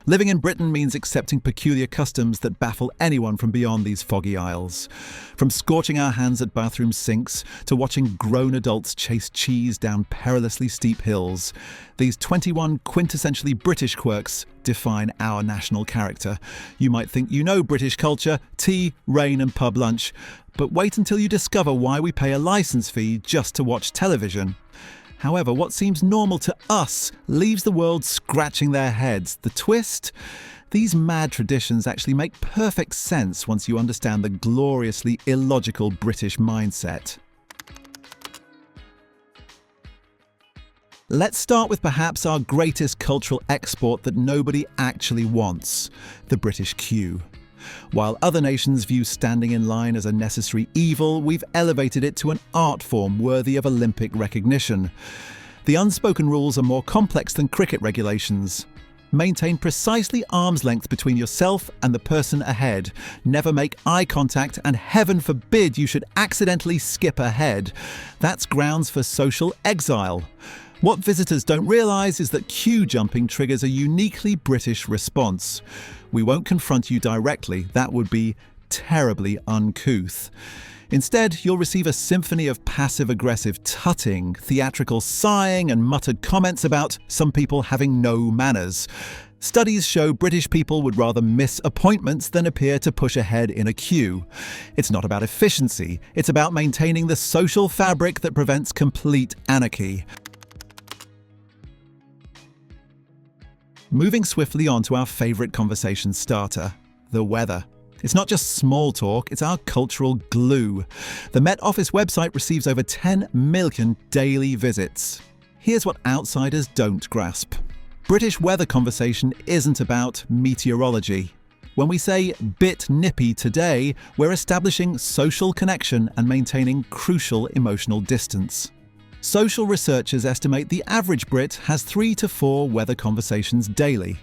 Living in Britain means accepting peculiar customs that baffle anyone from beyond these foggy aisles. From scorching our hands at bathroom sinks to watching grown adults chase cheese down perilously steep hills, these 21 quintessentially British quirks define our national character. You might think you know British culture, tea, rain and pub lunch, but wait until you discover why we pay a licence fee just to watch television. However, what seems normal to us leaves the world scratching their heads. The twist? These mad traditions actually make perfect sense once you understand the gloriously illogical British mindset. Let's start with perhaps our greatest cultural export that nobody actually wants: the British queue. While other nations view standing in line as a necessary evil, we've elevated it to an art form worthy of Olympic recognition. The unspoken rules are more complex than cricket regulations. Maintain precisely arm's length between yourself and the person ahead. Never make eye contact, and heaven forbid you should accidentally skip ahead. That's grounds for social exile. What visitors don't realise is that queue jumping triggers a uniquely British response. We won't confront you directly, that would be terribly uncouth. Instead, you'll receive a symphony of passive-aggressive tutting, theatrical sighing and muttered comments about some people having no manners. Studies show British people would rather miss appointments than appear to push ahead in a queue. It's not about efficiency, it's about maintaining the social fabric that prevents complete anarchy. Moving swiftly on to our favourite conversation starter, the weather. It's not just small talk, it's our cultural glue. The Met Office website receives over 10 million daily visits. Here's what outsiders don't grasp. British weather conversation isn't about meteorology. When we say bit nippy today, we're establishing social connection and maintaining crucial emotional distance. Social researchers estimate the average Brit has 3 to 4 weather conversations daily.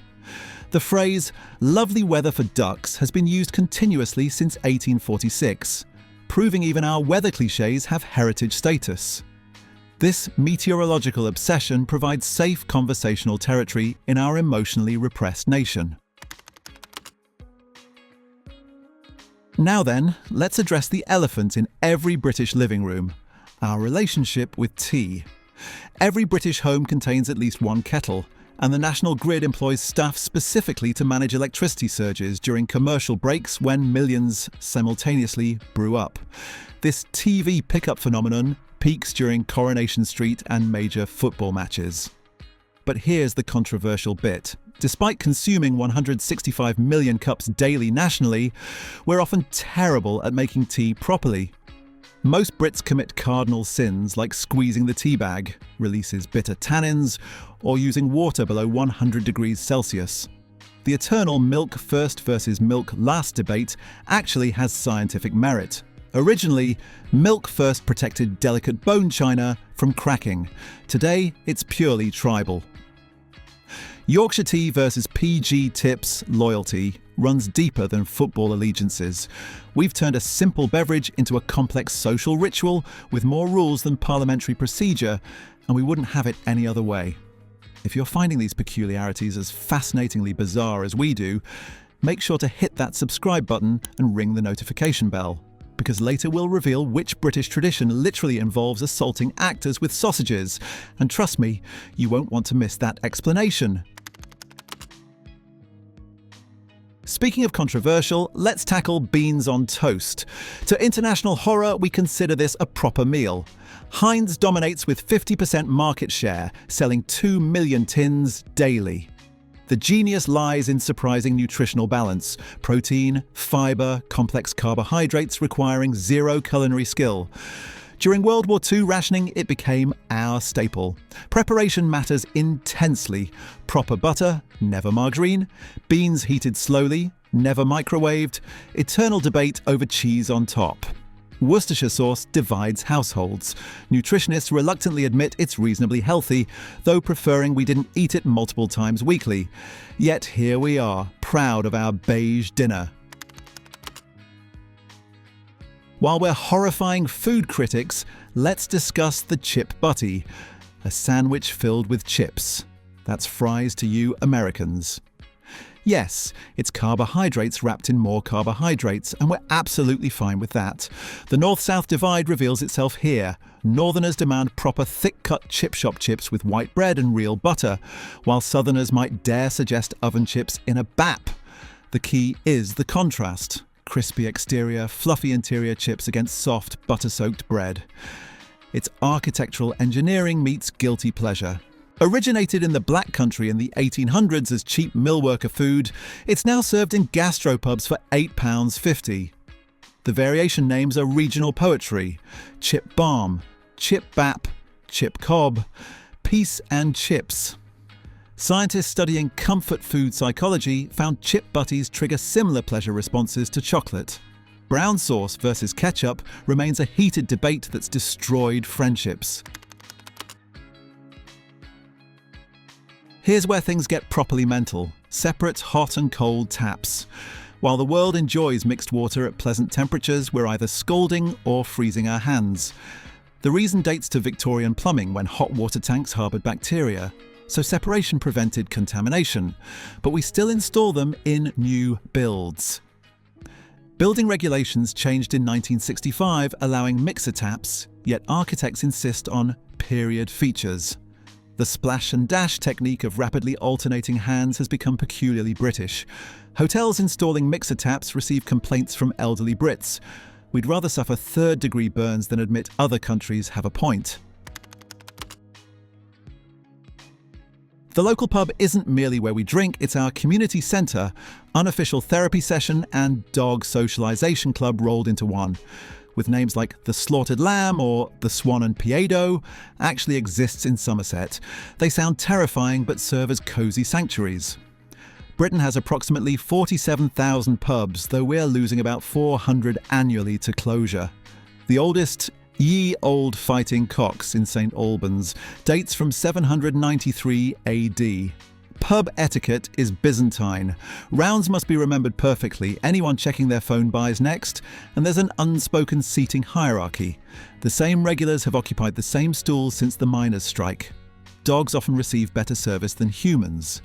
The phrase, "lovely weather for ducks," has been used continuously since 1846, proving even our weather clichés have heritage status. This meteorological obsession provides safe conversational territory in our emotionally repressed nation. Now then, let's address the elephant in every British living room: our relationship with tea. Every British home contains at least one kettle, and the national grid employs staff specifically to manage electricity surges during commercial breaks when millions simultaneously brew up. This TV pickup phenomenon peaks during Coronation Street and major football matches. But here's the controversial bit. Despite consuming 165 million cups daily nationally, we're often terrible at making tea properly. Most Brits commit cardinal sins like squeezing the tea bag, releases bitter tannins, or using water below 100 degrees Celsius. The eternal milk first versus milk last debate actually has scientific merit. Originally, milk first protected delicate bone china from cracking. Today, it's purely tribal. Yorkshire tea versus PG Tips loyalty runs deeper than football allegiances. We've turned a simple beverage into a complex social ritual with more rules than parliamentary procedure, and we wouldn't have it any other way. If you're finding these peculiarities as fascinatingly bizarre as we do, make sure to hit that subscribe button and ring the notification bell, because later we'll reveal which British tradition literally involves assaulting actors with sausages, and trust me, you won't want to miss that explanation. Speaking of controversial, let's tackle beans on toast. To international horror, we consider this a proper meal. Heinz dominates with 50% market share, selling 2 million tins daily. The genius lies in surprising nutritional balance: protein, fibre, complex carbohydrates requiring zero culinary skill. During World War II rationing, it became our staple. Preparation matters intensely. Proper butter, never margarine. Beans heated slowly, never microwaved. Eternal debate over cheese on top. Worcestershire sauce divides households. Nutritionists reluctantly admit it's reasonably healthy, though preferring we didn't eat it multiple times weekly. Yet here we are, proud of our beige dinner. While we're horrifying food critics, let's discuss the chip butty, a sandwich filled with chips. That's fries to you Americans. Yes, it's carbohydrates wrapped in more carbohydrates, and we're absolutely fine with that. The North-South divide reveals itself here. Northerners demand proper thick-cut chip shop chips with white bread and real butter, while Southerners might dare suggest oven chips in a bap. The key is the contrast. Crispy exterior, fluffy interior chips against soft, butter-soaked bread. It's architectural engineering meets guilty pleasure. Originated in the Black Country in the 1800s as cheap millworker food, it's now served in gastropubs for £8.50. The variation names are regional poetry: chip balm, chip bap, chip cob, peace and chips. Scientists studying comfort food psychology found chip butties trigger similar pleasure responses to chocolate. Brown sauce versus ketchup remains a heated debate that's destroyed friendships. Here's where things get properly mental: separate hot and cold taps. While the world enjoys mixed water at pleasant temperatures, we're either scalding or freezing our hands. The reason dates to Victorian plumbing, when hot water tanks harboured bacteria. So separation prevented contamination, but we still install them in new builds. Building regulations changed in 1965, allowing mixer taps, yet architects insist on period features. The splash and dash technique of rapidly alternating hands has become peculiarly British. Hotels installing mixer taps receive complaints from elderly Brits. We'd rather suffer third-degree burns than admit other countries have a point. The local pub isn't merely where we drink, it's our community centre, unofficial therapy session and dog socialisation club rolled into one. With names like the Slaughtered Lamb or the Swan and Piedo, actually exists in Somerset. They sound terrifying but serve as cosy sanctuaries. Britain has approximately 47,000 pubs, though we're losing about 400 annually to closure. The oldest, Ye Old Fighting Cocks in St Albans, dates from 793 AD. Pub etiquette is Byzantine. Rounds must be remembered perfectly. Anyone checking their phone buys next, and there's an unspoken seating hierarchy. The same regulars have occupied the same stools since the miners' strike. Dogs often receive better service than humans.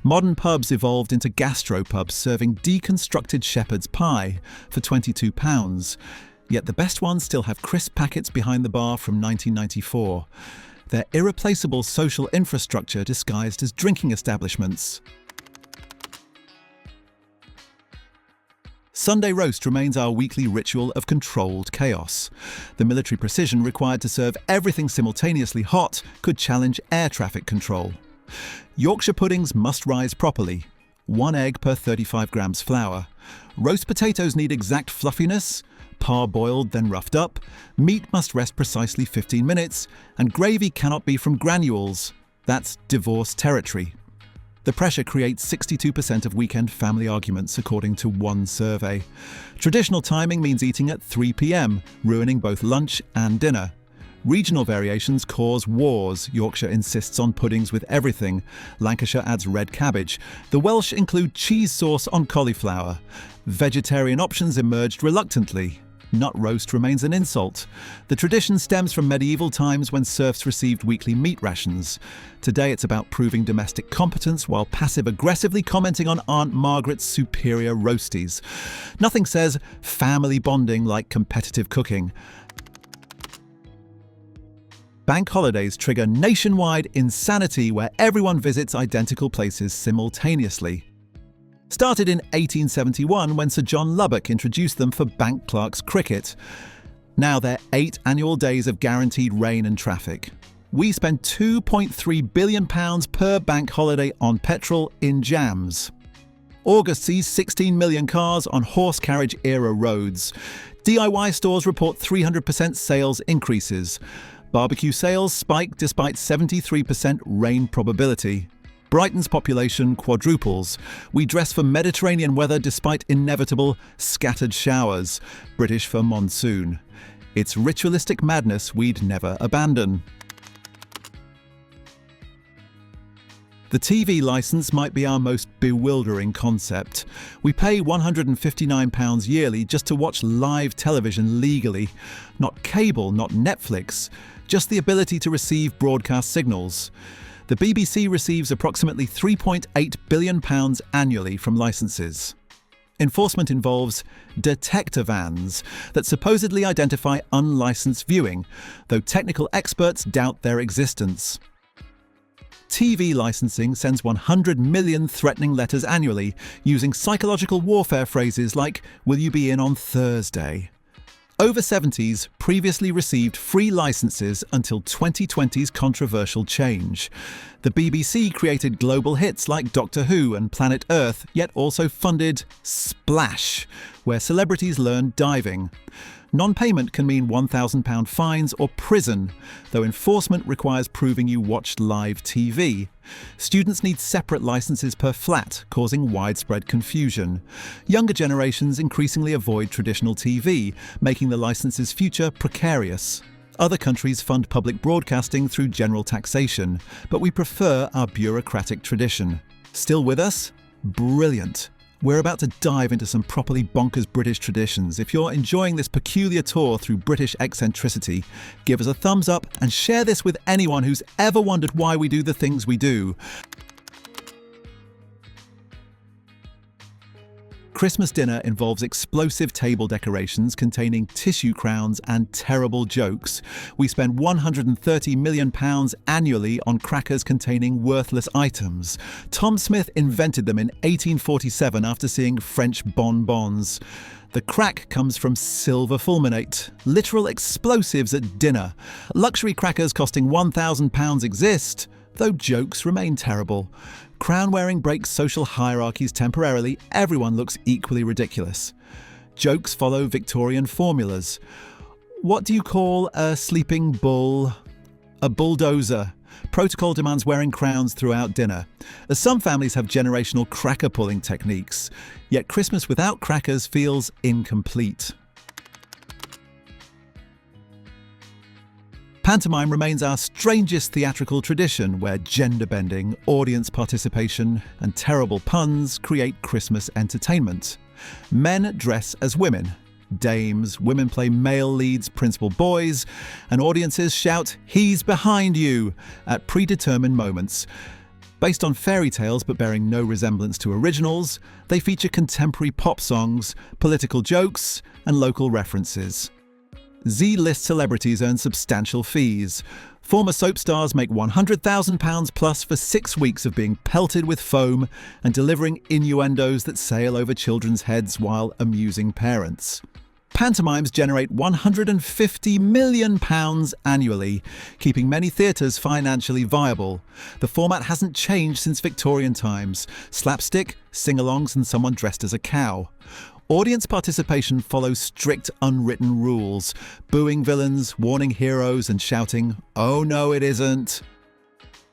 Modern pubs evolved into gastropubs serving deconstructed shepherd's pie for £22. Yet the best ones still have crisp packets behind the bar from 1994. They're irreplaceable social infrastructure disguised as drinking establishments. Sunday roast remains our weekly ritual of controlled chaos. The military precision required to serve everything simultaneously hot could challenge air traffic control. Yorkshire puddings must rise properly. 1 egg per 35 grams flour. Roast potatoes need exact fluffiness. Parboiled, then roughed up. Meat must rest precisely 15 minutes, and gravy cannot be from granules. That's divorce territory. The pressure creates 62% of weekend family arguments, according to one survey. Traditional timing means eating at 3 p.m, ruining both lunch and dinner. Regional variations cause wars. Yorkshire insists on puddings with everything. Lancashire adds red cabbage. The Welsh include cheese sauce on cauliflower. Vegetarian options emerged reluctantly. Nut roast remains an insult. The tradition stems from medieval times when serfs received weekly meat rations. Today it's about proving domestic competence while passive-aggressively commenting on Aunt Margaret's superior roasties. Nothing says family bonding like competitive cooking. Bank holidays trigger nationwide insanity where everyone visits identical places simultaneously. Started in 1871 when Sir John Lubbock introduced them for bank clerks' cricket. Now they're 8 annual days of guaranteed rain and traffic. We spend £2.3 billion per bank holiday on petrol in jams. August sees 16 million cars on horse carriage era roads. DIY stores report 300% sales increases. Barbecue sales spike despite 73% rain probability. Brighton's population quadruples. We dress for Mediterranean weather despite inevitable scattered showers. British for monsoon. It's ritualistic madness we'd never abandon. The TV licence might be our most bewildering concept. We pay £159 yearly just to watch live television legally. Not cable, not Netflix, just the ability to receive broadcast signals. The BBC receives approximately £3.8 billion annually from licences. Enforcement involves detector vans that supposedly identify unlicensed viewing, though technical experts doubt their existence. TV licensing sends 100 million threatening letters annually, using psychological warfare phrases like, "Will you be in on Thursday?" Over 70s previously received free licenses until 2020's controversial change. The BBC created global hits like Doctor Who and Planet Earth, yet also funded Splash, where celebrities learn diving. Non-payment can mean £1,000 fines or prison, though enforcement requires proving you watched live TV. Students need separate licenses per flat, causing widespread confusion. Younger generations increasingly avoid traditional TV, making the license's future precarious. Other countries fund public broadcasting through general taxation, but we prefer our bureaucratic tradition. Still with us? Brilliant! We're about to dive into some properly bonkers British traditions. If you're enjoying this peculiar tour through British eccentricity, give us a thumbs up and share this with anyone who's ever wondered why we do the things we do. Christmas dinner involves explosive table decorations containing tissue crowns and terrible jokes. We spend £130 million annually on crackers containing worthless items. Tom Smith invented them in 1847 after seeing French bonbons. The crack comes from silver fulminate, literal explosives at dinner. Luxury crackers costing £1,000 exist, though jokes remain terrible. Crown-wearing breaks social hierarchies temporarily. Everyone looks equally ridiculous. Jokes follow Victorian formulas. What do you call a sleeping bull? A bulldozer. Protocol demands wearing crowns throughout dinner. As some families have generational cracker-pulling techniques, yet Christmas without crackers feels incomplete. Pantomime remains our strangest theatrical tradition, where gender-bending, audience participation, and terrible puns create Christmas entertainment. Men dress as women. Dames, women play male leads, principal boys, and audiences shout, "He's behind you!" at predetermined moments. Based on fairy tales but bearing no resemblance to originals, they feature contemporary pop songs, political jokes, and local references. Z-list celebrities earn substantial fees. Former soap stars make £100,000 plus for 6 weeks of being pelted with foam and delivering innuendos that sail over children's heads while amusing parents. Pantomimes generate £150 million annually, keeping many theatres financially viable. The format hasn't changed since Victorian times: slapstick, sing-alongs, and someone dressed as a cow. Audience participation follows strict unwritten rules, booing villains, warning heroes, and shouting, "Oh no, it isn't."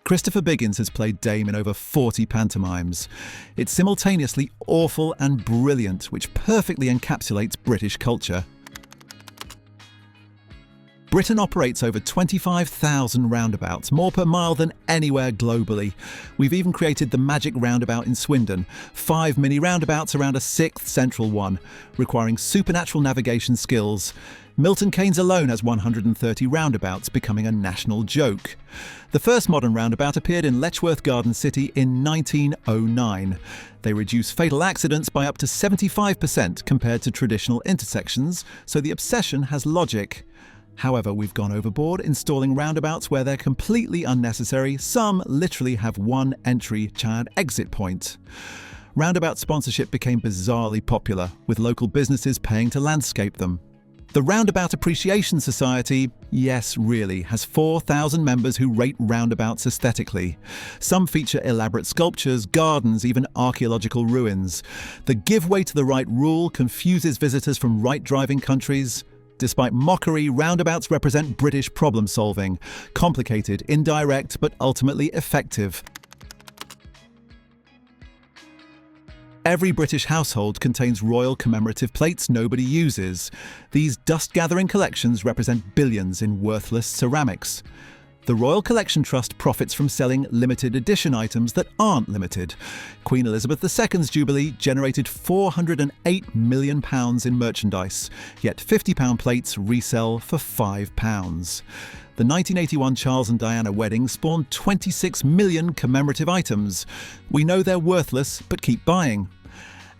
Christopher Biggins has played Dame in over 40 pantomimes. It's simultaneously awful and brilliant, which perfectly encapsulates British culture. Britain operates over 25,000 roundabouts, more per mile than anywhere globally. We've even created the magic roundabout in Swindon, 5 mini roundabouts around a 6th central one, requiring supernatural navigation skills. Milton Keynes alone has 130 roundabouts, becoming a national joke. The first modern roundabout appeared in Letchworth Garden City in 1909. They reduce fatal accidents by up to 75% compared to traditional intersections, so the obsession has logic. However, we've gone overboard installing roundabouts where they're completely unnecessary. Some literally have one entry and exit point. Roundabout sponsorship became bizarrely popular, with local businesses paying to landscape them. The Roundabout Appreciation Society, yes really, has 4,000 members who rate roundabouts aesthetically. Some feature elaborate sculptures, gardens, even archaeological ruins. The give way to the right rule confuses visitors from right-driving countries. Despite mockery, roundabouts represent British problem-solving. Complicated, indirect, but ultimately effective. Every British household contains royal commemorative plates nobody uses. These dust-gathering collections represent billions in worthless ceramics. The Royal Collection Trust profits from selling limited edition items that aren't limited. Queen Elizabeth II's Jubilee generated £408 million in merchandise, yet £50 plates resell for £5. The 1981 Charles and Diana wedding spawned 26 million commemorative items. We know they're worthless, but keep buying.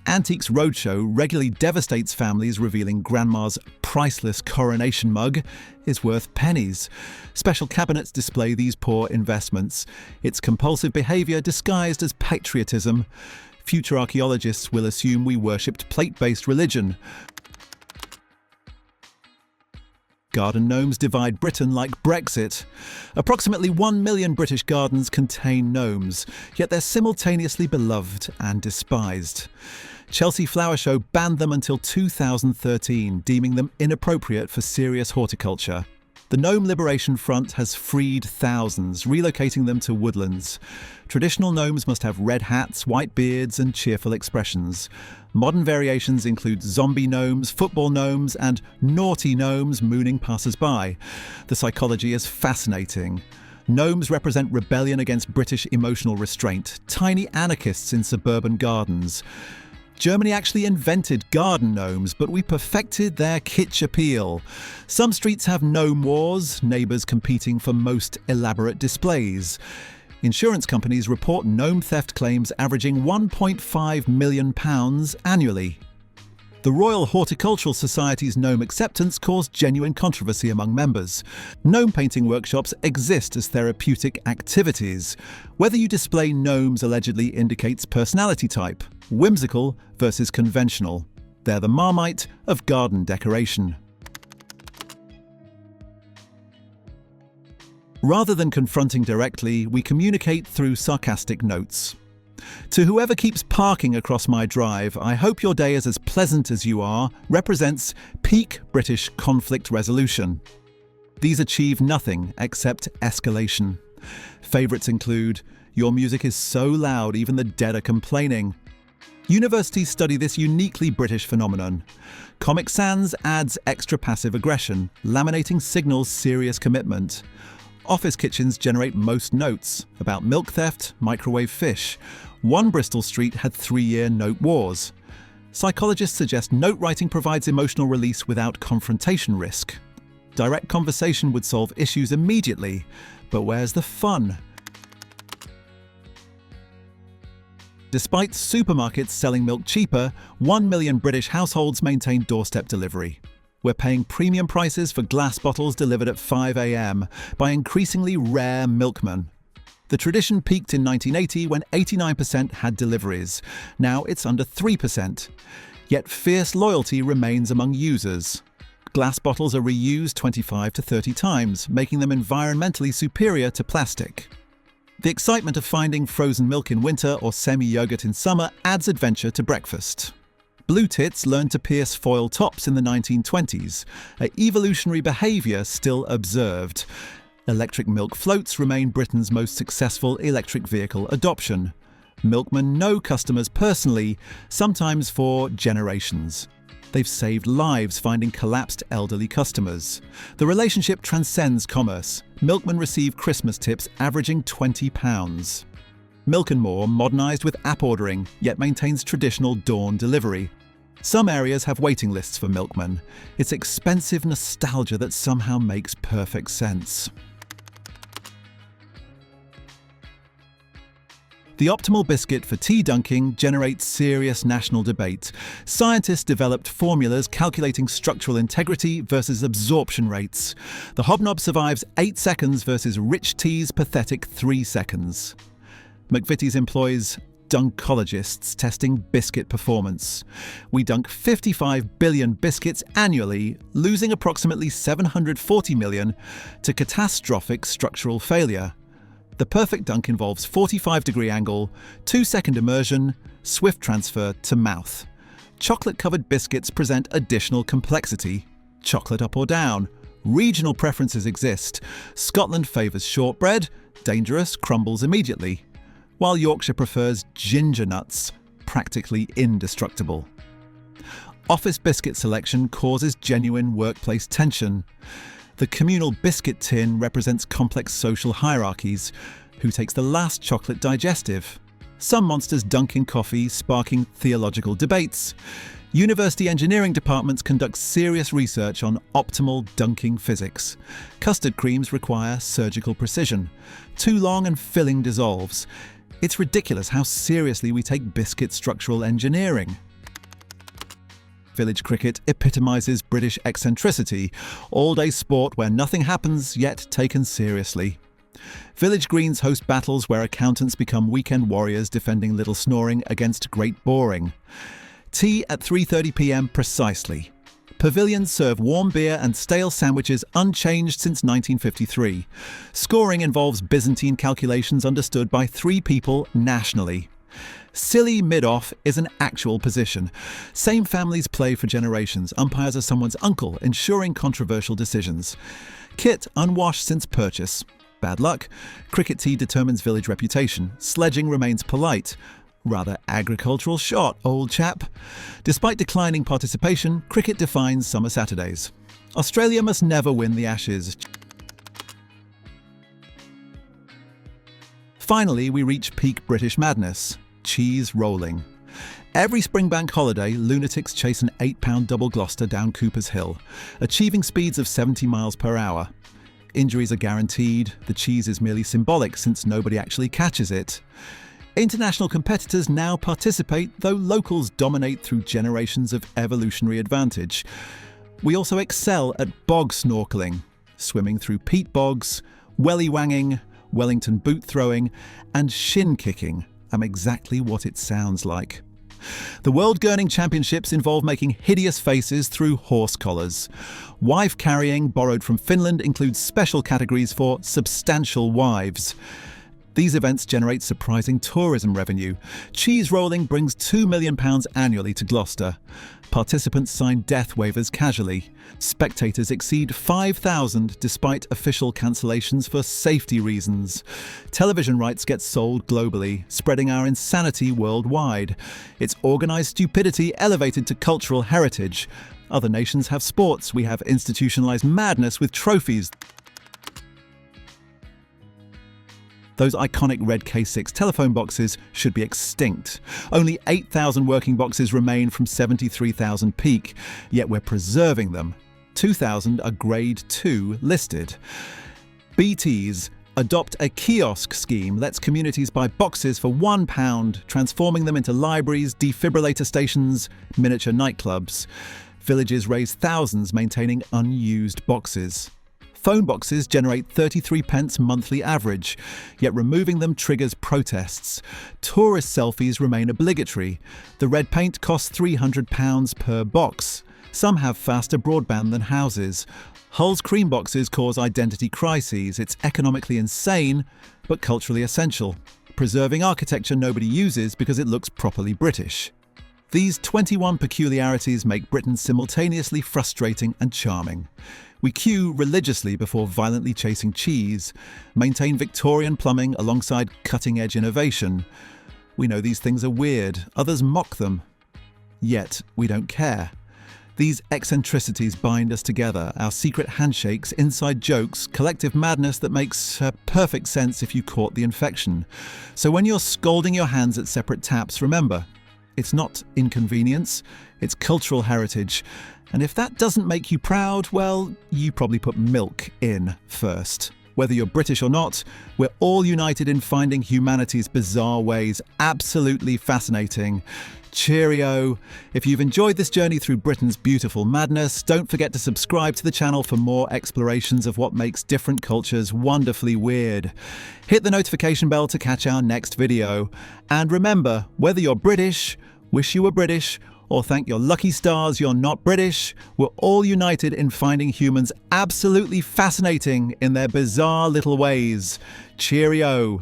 Antiques Roadshow regularly devastates families, revealing Grandma's priceless coronation mug is worth pennies. Special cabinets display these poor investments. It's compulsive behaviour disguised as patriotism. Future archaeologists will assume we worshipped plate-based religion. Garden gnomes divide Britain like Brexit. Approximately 1 million British gardens contain gnomes, yet they're simultaneously beloved and despised. Chelsea Flower Show banned them until 2013, deeming them inappropriate for serious horticulture. The Gnome Liberation Front has freed thousands, relocating them to woodlands. Traditional gnomes must have red hats, white beards, and cheerful expressions. Modern variations include zombie gnomes, football gnomes, and naughty gnomes mooning passers-by. The psychology is fascinating. Gnomes represent rebellion against British emotional restraint, tiny anarchists in suburban gardens. Germany actually invented garden gnomes, but we perfected their kitsch appeal. Some streets have gnome wars, neighbours competing for most elaborate displays. Insurance companies report gnome theft claims averaging £1.5 million annually. The Royal Horticultural Society's gnome acceptance caused genuine controversy among members. Gnome painting workshops exist as therapeutic activities. Whether you display gnomes allegedly indicates personality type, whimsical versus conventional. They're the Marmite of garden decoration. Rather than confronting directly, we communicate through sarcastic notes. To whoever keeps parking across my drive, I hope your day is as pleasant as you are, represents peak British conflict resolution. These achieve nothing except escalation. Favourites include, your music is so loud even the dead are complaining. Universities study this uniquely British phenomenon. Comic Sans adds extra passive aggression, laminating signals serious commitment. Office kitchens generate most notes about milk theft, microwave fish. One Bristol street had 3-year note wars. Psychologists suggest note writing provides emotional release without confrontation risk. Direct conversation would solve issues immediately, but where's the fun? Despite supermarkets selling milk cheaper, 1 million British households maintain doorstep delivery. We're paying premium prices for glass bottles delivered at 5 a.m. by increasingly rare milkmen. The tradition peaked in 1980 when 89% had deliveries. Now it's under 3%. Yet fierce loyalty remains among users. Glass bottles are reused 25 to 30 times, making them environmentally superior to plastic. The excitement of finding frozen milk in winter or semi-yogurt in summer adds adventure to breakfast. Blue tits learned to pierce foil tops in the 1920s, an evolutionary behaviour still observed. Electric milk floats remain Britain's most successful electric vehicle adoption. Milkmen know customers personally, sometimes for generations. They've saved lives finding collapsed elderly customers. The relationship transcends commerce. Milkmen receive Christmas tips averaging £20. Milk and More modernised with app ordering, yet maintains traditional dawn delivery. Some areas have waiting lists for milkmen. It's expensive nostalgia that somehow makes perfect sense. The optimal biscuit for tea dunking generates serious national debate. Scientists developed formulas calculating structural integrity versus absorption rates. The hobnob survives 8 seconds versus rich tea's pathetic 3 seconds. McVitie's employs dunkologists testing biscuit performance. We dunk 55 billion biscuits annually, losing approximately 740 million to catastrophic structural failure. The perfect dunk involves 45-degree angle, 2-second immersion, swift transfer to mouth. Chocolate-covered biscuits present additional complexity. Chocolate up or down. Regional preferences exist. Scotland favours shortbread, dangerous, crumbles immediately, while Yorkshire prefers ginger nuts, practically indestructible. Office biscuit selection causes genuine workplace tension. The communal biscuit tin represents complex social hierarchies. Who takes the last chocolate digestive? Some monsters dunk in coffee, sparking theological debates. University engineering departments conduct serious research on optimal dunking physics. Custard creams require surgical precision. Too long and filling dissolves. It's ridiculous how seriously we take biscuit structural engineering. Village cricket epitomises British eccentricity, all-day sport where nothing happens yet taken seriously. Village greens host battles where accountants become weekend warriors defending little snoring against great boring. Tea at 3:30 p.m. precisely. Pavilions serve warm beer and stale sandwiches unchanged since 1953. Scoring involves Byzantine calculations understood by 3 people nationally. Silly mid-off is an actual position. Same families play for generations. Umpires are someone's uncle, ensuring controversial decisions. Kit unwashed since purchase. Bad luck. Cricket tea determines village reputation. Sledging remains polite. Rather agricultural shot, old chap. Despite declining participation, cricket defines summer Saturdays. Australia must never win the Ashes. Finally, we reach peak British madness. Cheese rolling. Every Springbank holiday, lunatics chase an 8-pound double Gloucester down Cooper's Hill, achieving speeds of 70 miles per hour. Injuries are guaranteed. The cheese is merely symbolic since nobody actually catches it. International competitors now participate, though locals dominate through generations of evolutionary advantage. We also excel at bog snorkeling, swimming through peat bogs, welly-wanging, Wellington boot throwing, and shin kicking. Exactly what it sounds like. The World Gurning Championships involve making hideous faces through horse collars. Wife carrying, borrowed from Finland, includes special categories for substantial wives. These events generate surprising tourism revenue. Cheese rolling brings £2 million annually to Gloucester. Participants sign death waivers casually. Spectators exceed 5,000 despite official cancellations for safety reasons. Television rights get sold globally, spreading our insanity worldwide. It's organised stupidity elevated to cultural heritage. Other nations have sports. We have institutionalised madness with trophies. Those iconic red K6 telephone boxes should be extinct. Only 8,000 working boxes remain from 73,000 peak, yet we're preserving them. 2,000 are Grade 2 listed. BTs adopt a kiosk scheme lets communities buy boxes for £1, transforming them into libraries, defibrillator stations, miniature nightclubs. Villages raise thousands maintaining unused boxes. Phone boxes generate 33 pence monthly average, yet removing them triggers protests. Tourist selfies remain obligatory. The red paint costs £300 per box. Some have faster broadband than houses. Hull's cream boxes cause identity crises. It's economically insane, but culturally essential. Preserving architecture nobody uses because it looks properly British. These 21 peculiarities make Britain simultaneously frustrating and charming. We queue religiously before violently chasing cheese, maintain Victorian plumbing alongside cutting-edge innovation. We know these things are weird, others mock them. Yet, we don't care. These eccentricities bind us together, our secret handshakes, inside jokes, collective madness that makes perfect sense if you caught the infection. So when you're scalding your hands at separate taps, remember, it's not inconvenience, it's cultural heritage. And if that doesn't make you proud, well, you probably put milk in first. Whether you're British or not, we're all united in finding humanity's bizarre ways absolutely fascinating. Cheerio! If you've enjoyed this journey through Britain's beautiful madness, don't forget to subscribe to the channel for more explorations of what makes different cultures wonderfully weird. Hit the notification bell to catch our next video. And remember, whether you're British, wish you were British, or thank your lucky stars you're not British, we're all united in finding humans absolutely fascinating in their bizarre little ways. Cheerio!